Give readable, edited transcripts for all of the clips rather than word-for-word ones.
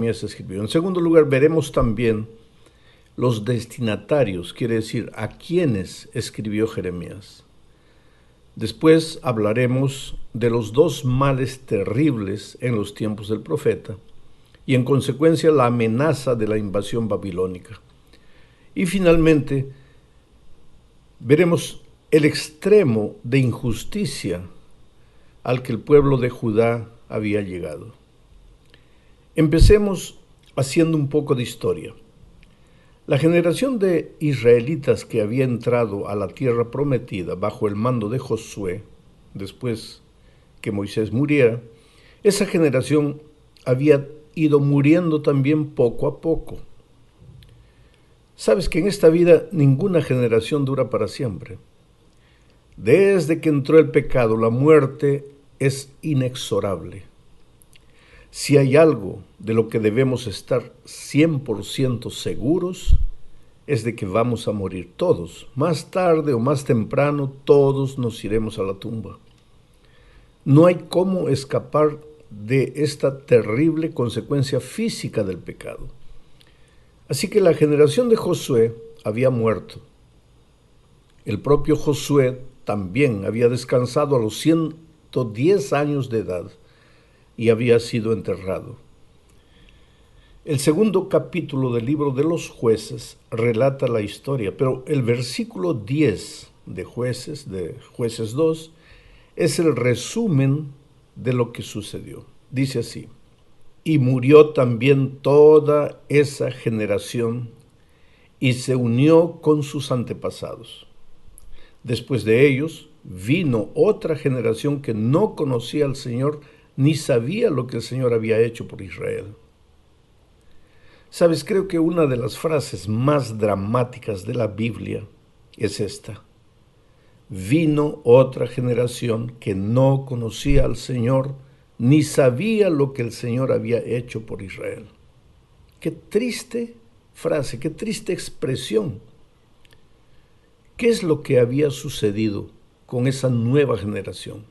Jeremías escribió. En segundo lugar, veremos también los destinatarios, quiere decir, a quienes escribió Jeremías. Después hablaremos de los dos males terribles en los tiempos del profeta y en consecuencia la amenaza de la invasión babilónica. Y finalmente veremos el extremo de injusticia al que el pueblo de Judá había llegado. Empecemos haciendo un poco de historia. La generación de israelitas que había entrado a la tierra prometida bajo el mando de Josué, después que Moisés muriera, esa generación había ido muriendo también poco a poco. Sabes que en esta vida ninguna generación dura para siempre. Desde que entró el pecado, la muerte es inexorable. Si hay algo de lo que debemos estar 100% seguros, es de que vamos a morir todos. Más tarde o más temprano, todos nos iremos a la tumba. No hay cómo escapar de esta terrible consecuencia física del pecado. Así que la generación de Josué había muerto. El propio Josué también había descansado a los 110 años de edad y había sido enterrado. El segundo capítulo del libro de los jueces relata la historia, pero el versículo 10 de Jueces 2, es el resumen de lo que sucedió. Dice así: y murió también toda esa generación y se unió con sus antepasados. Después de ellos vino otra generación que no conocía al Señor ni sabía lo que el Señor había hecho por Israel. Sabes, creo que una de las frases más dramáticas de la Biblia es esta: vino otra generación que no conocía al Señor ni sabía lo que el Señor había hecho por Israel. Qué triste frase, qué triste expresión. ¿Qué es lo que había sucedido con esa nueva generación?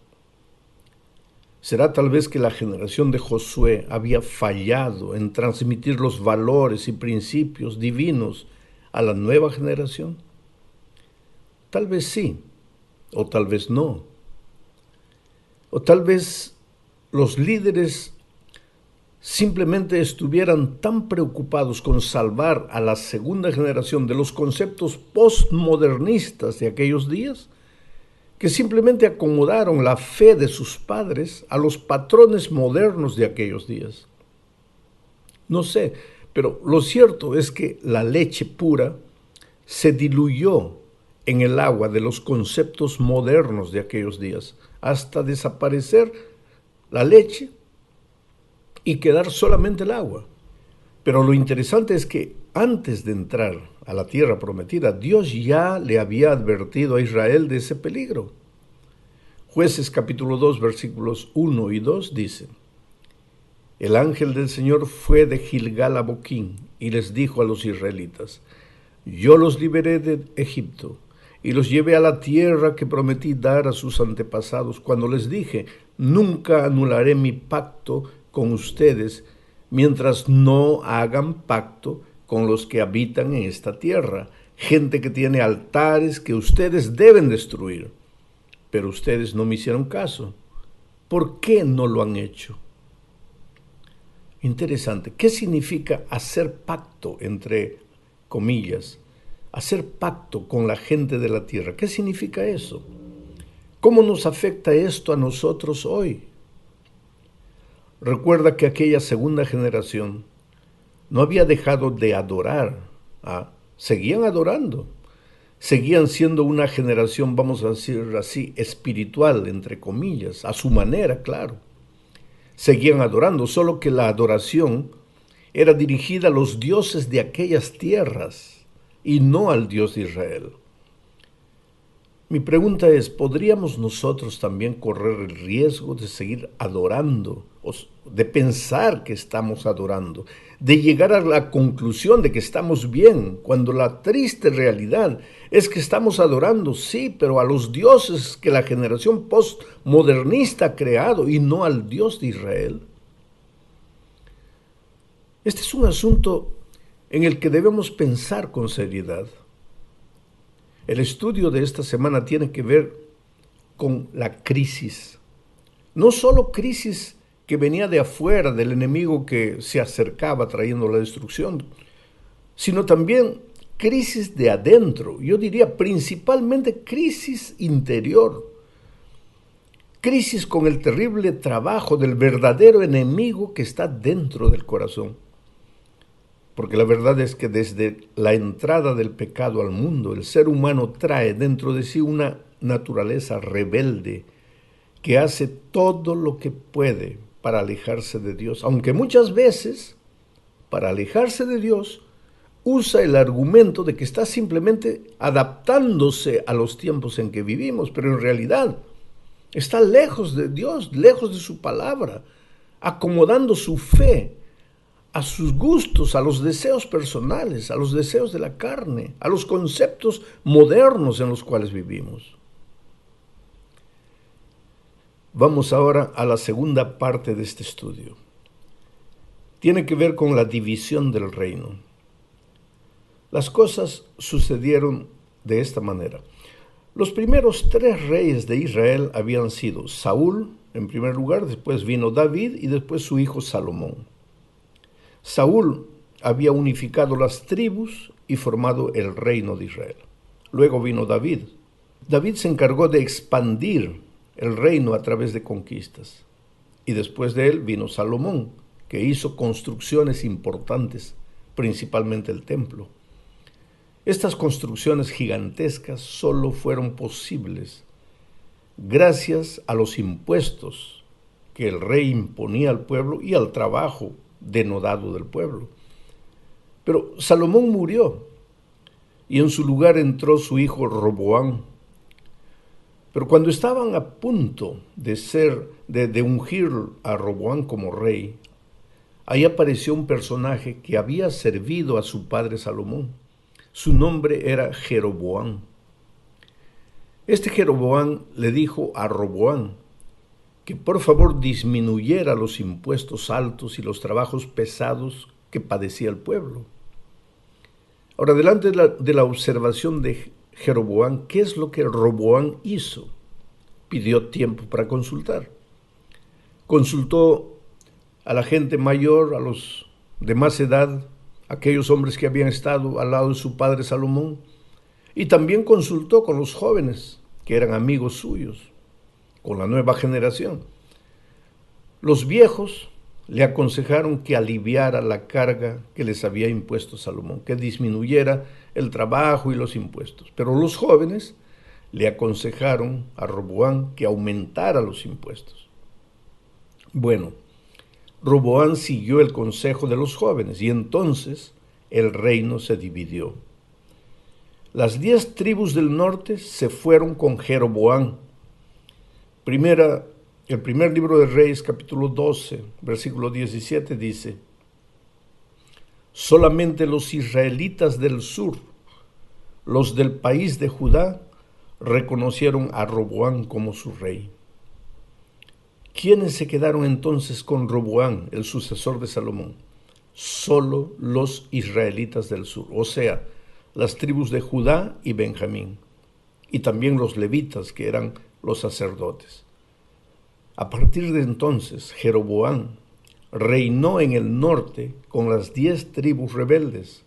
¿Será tal vez que la generación de Josué había fallado en transmitir los valores y principios divinos a la nueva generación? Tal vez sí, o tal vez no. O tal vez los líderes simplemente estuvieran tan preocupados con salvar a la segunda generación de los conceptos postmodernistas de aquellos días, que simplemente acomodaron la fe de sus padres a los patrones modernos de aquellos días. No sé, pero lo cierto es que la leche pura se diluyó en el agua de los conceptos modernos de aquellos días, hasta desaparecer la leche y quedar solamente el agua. Pero lo interesante es que antes de entrar a la tierra prometida, Dios ya le había advertido a Israel de ese peligro. Jueces capítulo 2, versículos 1 y 2 dice: el ángel del Señor fue de Gilgal a Boquín y les dijo a los israelitas: yo los liberé de Egipto y los llevé a la tierra que prometí dar a sus antepasados cuando les dije: nunca anularé mi pacto con ustedes mientras no hagan pacto con los que habitan en esta tierra, gente que tiene altares que ustedes deben destruir. Pero ustedes no me hicieron caso. ¿Por qué no lo han hecho? Interesante. ¿Qué significa hacer pacto, entre comillas? Hacer pacto con la gente de la tierra. ¿Qué significa eso? ¿Cómo nos afecta esto a nosotros hoy? Recuerda que aquella segunda generación no había dejado de adorar. Seguían adorando. Seguían siendo una generación, vamos a decir así, espiritual, entre comillas, a su manera, claro. Seguían adorando, solo que la adoración era dirigida a los dioses de aquellas tierras y no al Dios de Israel. Mi pregunta es, ¿podríamos nosotros también correr el riesgo de seguir adorando, de pensar que estamos adorando, de llegar a la conclusión de que estamos bien, cuando la triste realidad es que estamos adorando, sí, pero a los dioses que la generación postmodernista ha creado y no al Dios de Israel? Este es un asunto en el que debemos pensar con seriedad. El estudio de esta semana tiene que ver con la crisis. No solo crisis que venía de afuera, del enemigo que se acercaba trayendo la destrucción, sino también crisis de adentro. Yo diría principalmente crisis interior. Crisis con el terrible trabajo del verdadero enemigo que está dentro del corazón. Porque la verdad es que desde la entrada del pecado al mundo, el ser humano trae dentro de sí una naturaleza rebelde que hace todo lo que puede para alejarse de Dios. Aunque muchas veces, para alejarse de Dios, usa el argumento de que está simplemente adaptándose a los tiempos en que vivimos, pero en realidad está lejos de Dios, lejos de su palabra, acomodando su fe a sus gustos, a los deseos personales, a los deseos de la carne, a los conceptos modernos en los cuales vivimos. Vamos ahora a la segunda parte de este estudio. Tiene que ver con la división del reino. Las cosas sucedieron de esta manera. Los primeros 3 reyes de Israel habían sido Saúl, en primer lugar, después vino David y después su hijo Salomón. Saúl había unificado las tribus y formado el reino de Israel. Luego vino David. David se encargó de expandir el reino a través de conquistas. Y después de él vino Salomón, que hizo construcciones importantes, principalmente el templo. Estas construcciones gigantescas solo fueron posibles gracias a los impuestos que el rey imponía al pueblo y al trabajo denodado del pueblo. Pero Salomón murió y en su lugar entró su hijo Roboam. Pero cuando estaban a punto de ungir a Roboam como rey, ahí apareció un personaje que había servido a su padre Salomón. Su nombre era Jeroboam. Este Jeroboam le dijo a Roboam que por favor disminuyera los impuestos altos y los trabajos pesados que padecía el pueblo. Ahora, delante de la observación de Jeroboam, ¿qué es lo que Roboam hizo? Pidió tiempo para consultar. Consultó a la gente mayor, a los de más edad, aquellos hombres que habían estado al lado de su padre Salomón, y también consultó con los jóvenes, que eran amigos suyos, con la nueva generación. Los viejos le aconsejaron que aliviara la carga que les había impuesto Salomón, que disminuyera el trabajo y los impuestos. Pero los jóvenes le aconsejaron a Roboam que aumentara los impuestos. Bueno, Roboam siguió el consejo de los jóvenes y entonces el reino se dividió. Las 10 tribus del norte se fueron con Jeroboam. El primer libro de Reyes, capítulo 12, versículo 17, dice: solamente los israelitas del sur, los del país de Judá, reconocieron a Roboam como su rey. ¿Quiénes se quedaron entonces con Roboam, el sucesor de Salomón? Solo los israelitas del sur, o sea, las tribus de Judá y Benjamín, y también los levitas, que eran los sacerdotes. A partir de entonces, Jeroboam reinó en el norte con las 10 tribus rebeldes,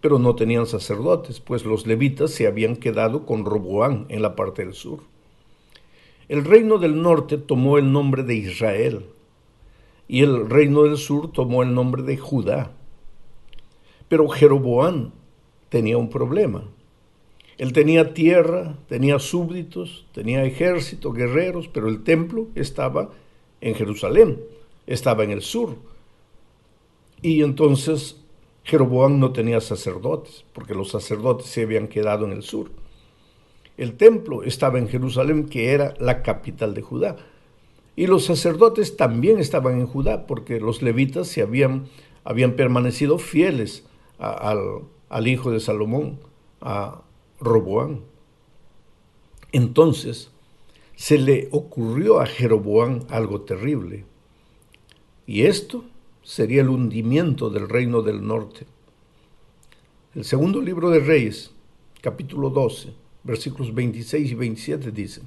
pero no tenían sacerdotes, pues los levitas se habían quedado con Roboam en la parte del sur. El reino del norte tomó el nombre de Israel, y el reino del sur tomó el nombre de Judá. Pero Jeroboam tenía un problema. Él tenía tierra, tenía súbditos, tenía ejército, guerreros, pero el templo estaba en Jerusalén, estaba en el sur. Y entonces Jeroboam no tenía sacerdotes, porque los sacerdotes se habían quedado en el sur. El templo estaba en Jerusalén, que era la capital de Judá. Y los sacerdotes también estaban en Judá, porque los levitas se habían permanecido fieles al hijo de Salomón, a Roboam. Entonces se le ocurrió a Jeroboam algo terrible. Y esto sería el hundimiento del reino del norte. El segundo libro de Reyes, capítulo 12, versículos 26 y 27 dice: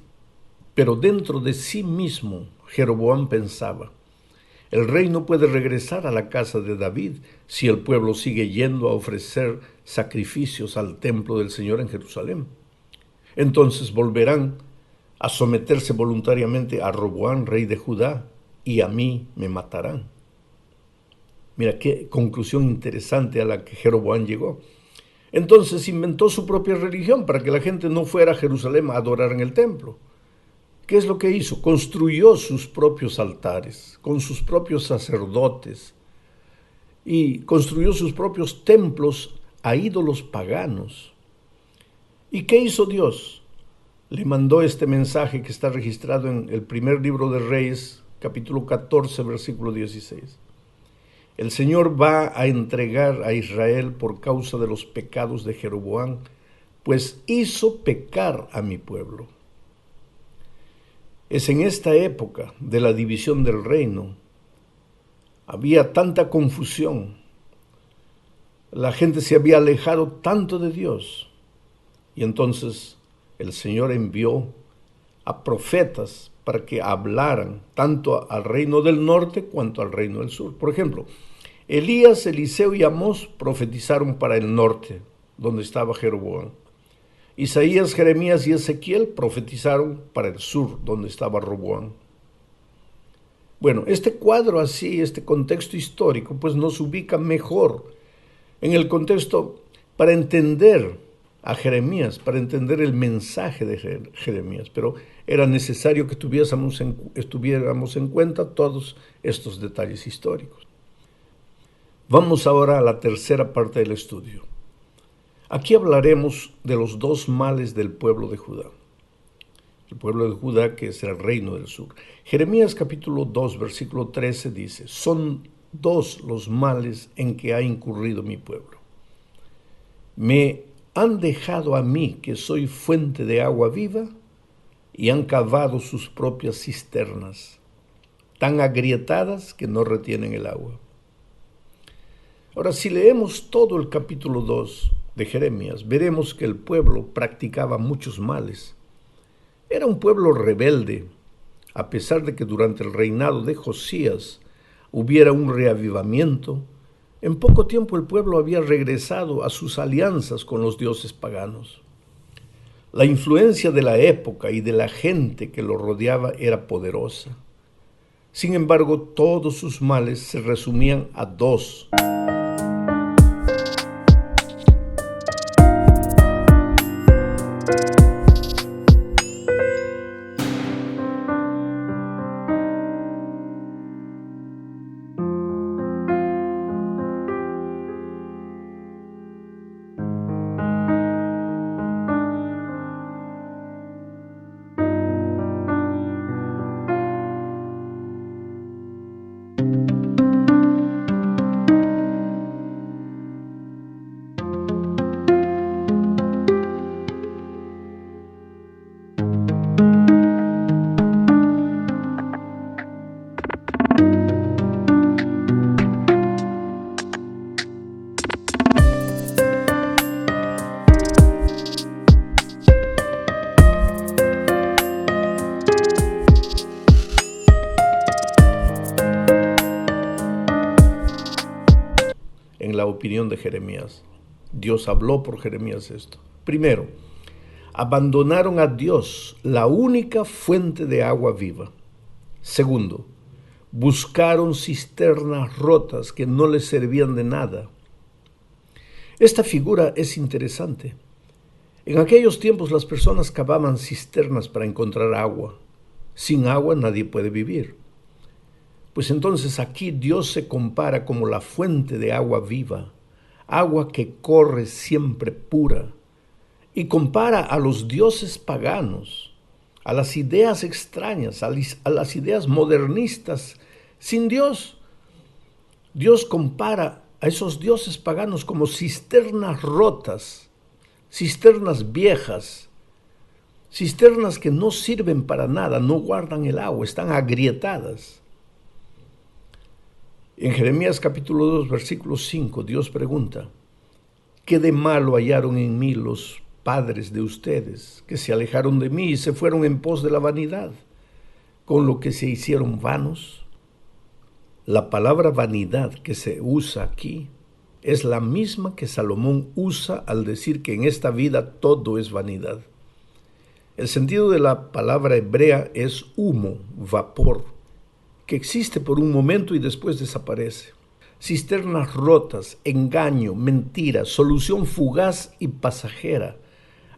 pero dentro de sí mismo Jeroboam pensaba: el rey no puede regresar a la casa de David si el pueblo sigue yendo a ofrecer sacrificios al templo del Señor en Jerusalén. Entonces volverán a someterse voluntariamente a Roboam, rey de Judá, y a mí me matarán. Mira qué conclusión interesante a la que Jeroboam llegó. Entonces inventó su propia religión para que la gente no fuera a Jerusalén a adorar en el templo. ¿Qué es lo que hizo? Construyó sus propios altares, con sus propios sacerdotes, y construyó sus propios templos a ídolos paganos. ¿Y qué hizo Dios? Le mandó este mensaje que está registrado en el primer libro de Reyes, capítulo 14, versículo 16. El Señor va a entregar a Israel por causa de los pecados de Jeroboam, pues hizo pecar a mi pueblo. Es en esta época de la división del reino. Había tanta confusión. La gente se había alejado tanto de Dios. Y entonces el Señor envió a profetas para que hablaran tanto al reino del norte cuanto al reino del sur. Por ejemplo, Elías, Eliseo y Amós profetizaron para el norte, donde estaba Jeroboam. Isaías, Jeremías y Ezequiel profetizaron para el sur, donde estaba Roboam. Bueno, este cuadro así, este contexto histórico, pues nos ubica mejor en el contexto para entender a Jeremías, para entender el mensaje de Jeremías, pero era necesario que tuviéramos en cuenta todos estos detalles históricos. Vamos ahora a la tercera parte del estudio. Aquí hablaremos de los dos males del pueblo de Judá. El pueblo de Judá, que es el reino del sur. Jeremías capítulo 2, versículo 13 dice: son dos los males en que ha incurrido mi pueblo. Me han dejado a mí, que soy fuente de agua viva, y han cavado sus propias cisternas, tan agrietadas que no retienen el agua. Ahora, si leemos todo el capítulo 2 de Jeremías, veremos que el pueblo practicaba muchos males. Era un pueblo rebelde, a pesar de que durante el reinado de Josías hubiera un reavivamiento. En poco tiempo el pueblo había regresado a sus alianzas con los dioses paganos. La influencia de la época y de la gente que lo rodeaba era poderosa. Sin embargo, todos sus males se resumían a dos. En la opinión de Jeremías, Dios habló por Jeremías esto. Primero, abandonaron a Dios, la única fuente de agua viva. Segundo, buscaron cisternas rotas que no les servían de nada. Esta figura es interesante. En aquellos tiempos las personas cavaban cisternas para encontrar agua. Sin agua nadie puede vivir. Pues entonces aquí Dios se compara como la fuente de agua viva, agua que corre siempre pura, y compara a los dioses paganos, a las ideas extrañas, a las ideas modernistas sin Dios. Dios compara a esos dioses paganos como cisternas rotas, cisternas viejas, cisternas que no sirven para nada, no guardan el agua, están agrietadas. En Jeremías capítulo 2, versículo 5, Dios pregunta: ¿qué de malo hallaron en mí los padres de ustedes, que se alejaron de mí y se fueron en pos de la vanidad, con lo que se hicieron vanos? La palabra vanidad que se usa aquí es la misma que Salomón usa al decir que en esta vida todo es vanidad. El sentido de la palabra hebrea es humo, vapor, que existe por un momento y después desaparece. Cisternas rotas, engaño, mentira, solución fugaz y pasajera,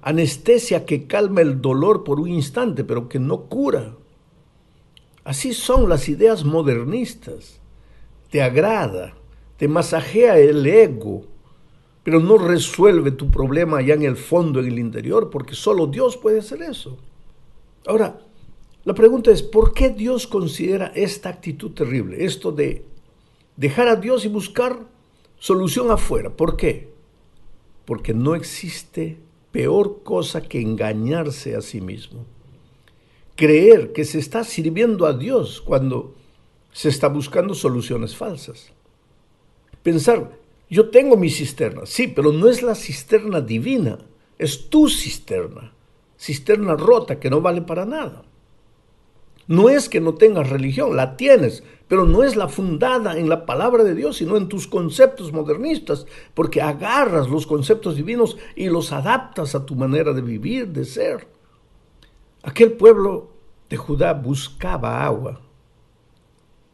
anestesia que calma el dolor por un instante, pero que no cura. Así son las ideas modernistas. Te agrada, te masajea el ego, pero no resuelve tu problema allá en el fondo, en el interior, porque solo Dios puede hacer eso. Ahora, la pregunta es, ¿por qué Dios considera esta actitud terrible? Esto de dejar a Dios y buscar solución afuera. ¿Por qué? Porque no existe peor cosa que engañarse a sí mismo. Creer que se está sirviendo a Dios cuando se está buscando soluciones falsas. Pensar, yo tengo mi cisterna, sí, pero no es la cisterna divina, es tu cisterna rota que no vale para nada. No es que no tengas religión, la tienes, pero no es la fundada en la palabra de Dios, sino en tus conceptos modernistas, porque agarras los conceptos divinos y los adaptas a tu manera de vivir, de ser. Aquel pueblo de Judá buscaba agua,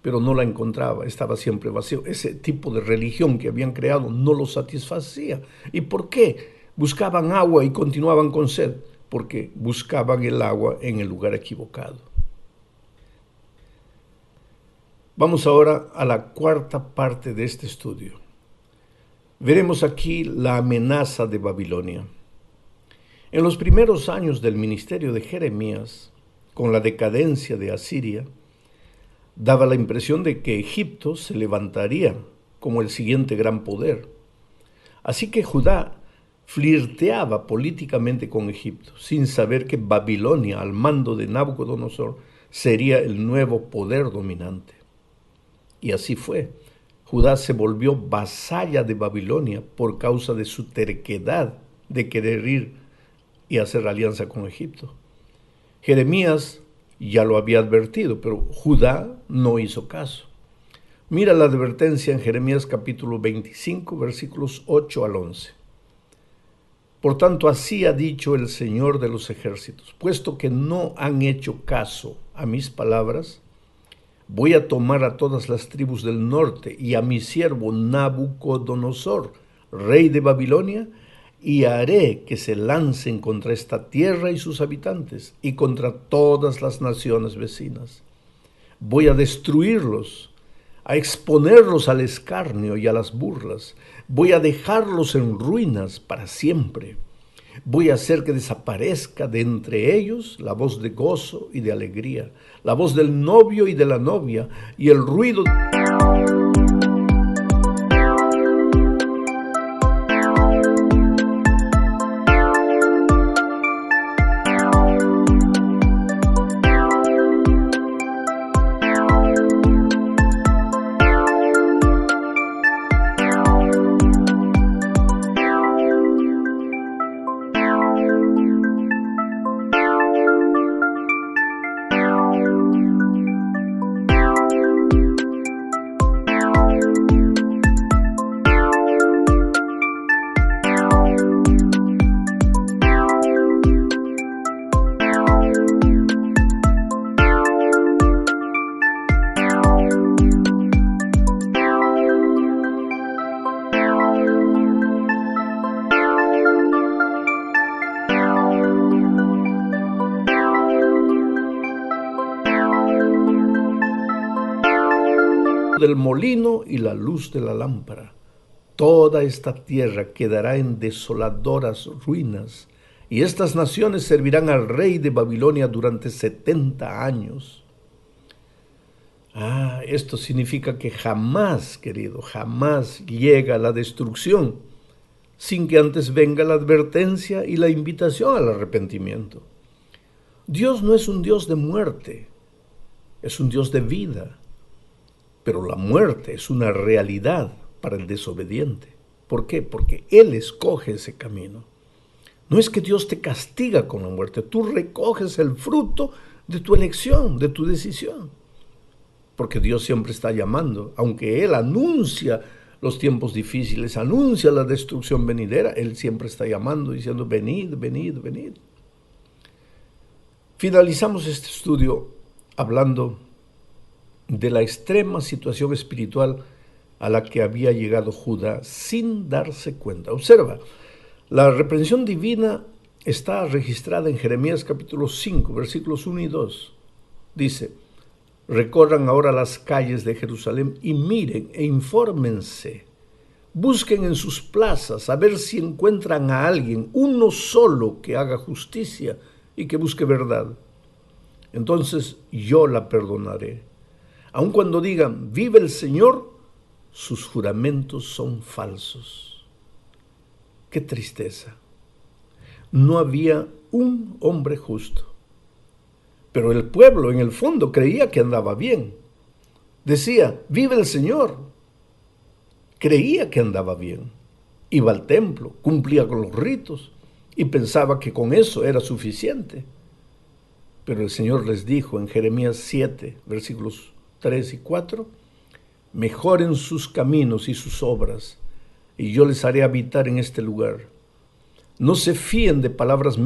pero no la encontraba, estaba siempre vacío. Ese tipo de religión que habían creado no lo satisfacía. ¿Y por qué? Buscaban agua y continuaban con sed, porque buscaban el agua en el lugar equivocado. Vamos ahora a la cuarta parte de este estudio. Veremos aquí la amenaza de Babilonia. En los primeros años del ministerio de Jeremías, con la decadencia de Asiria, daba la impresión de que Egipto se levantaría como el siguiente gran poder. Así que Judá flirteaba políticamente con Egipto, sin saber que Babilonia, al mando de Nabucodonosor, sería el nuevo poder dominante. Y así fue. Judá se volvió vasalla de Babilonia por causa de su terquedad de querer ir y hacer alianza con Egipto. Jeremías ya lo había advertido, pero Judá no hizo caso. Mira la advertencia en Jeremías capítulo 25, versículos 8 al 11. Por tanto, así ha dicho el Señor de los ejércitos: puesto que no han hecho caso a mis palabras, voy a tomar a todas las tribus del norte y a mi siervo Nabucodonosor, rey de Babilonia, y haré que se lancen contra esta tierra y sus habitantes, y contra todas las naciones vecinas. Voy a destruirlos, a exponerlos al escarnio y a las burlas. Voy a dejarlos en ruinas para siempre. Voy a hacer que desaparezca de entre ellos la voz de gozo y de alegría, la voz del novio y de la novia, y el ruido del molino y la luz de la lámpara. Toda esta tierra quedará en desoladoras ruinas, y estas naciones servirán al rey de Babilonia durante 70 años. Esto significa que jamás, querido, jamás llega la destrucción sin que antes venga la advertencia y la invitación al arrepentimiento. Dios no es un Dios de muerte, es un Dios de vida. Pero la muerte es una realidad para el desobediente. ¿Por qué? Porque él escoge ese camino. No es que Dios te castiga con la muerte, tú recoges el fruto de tu elección, de tu decisión. Porque Dios siempre está llamando, aunque Él anuncia los tiempos difíciles, anuncia la destrucción venidera, Él siempre está llamando, diciendo, venid, venid, venid. Finalizamos este estudio hablando de la extrema situación espiritual a la que había llegado Judá sin darse cuenta. Observa, la reprensión divina está registrada en Jeremías capítulo 5, versículos 1 y 2. Dice, recorran ahora las calles de Jerusalén y miren e infórmense. Busquen en sus plazas a ver si encuentran a alguien, uno solo, que haga justicia y que busque verdad. Entonces yo la perdonaré. Aun cuando digan, vive el Señor, sus juramentos son falsos. Qué tristeza. No había un hombre justo. Pero el pueblo en el fondo creía que andaba bien. Decía, vive el Señor. Creía que andaba bien. Iba al templo, cumplía con los ritos y pensaba que con eso era suficiente. Pero el Señor les dijo en Jeremías 7, versículos 3 y 4, mejoren sus caminos y sus obras, y yo les haré habitar en este lugar. No se fíen de palabras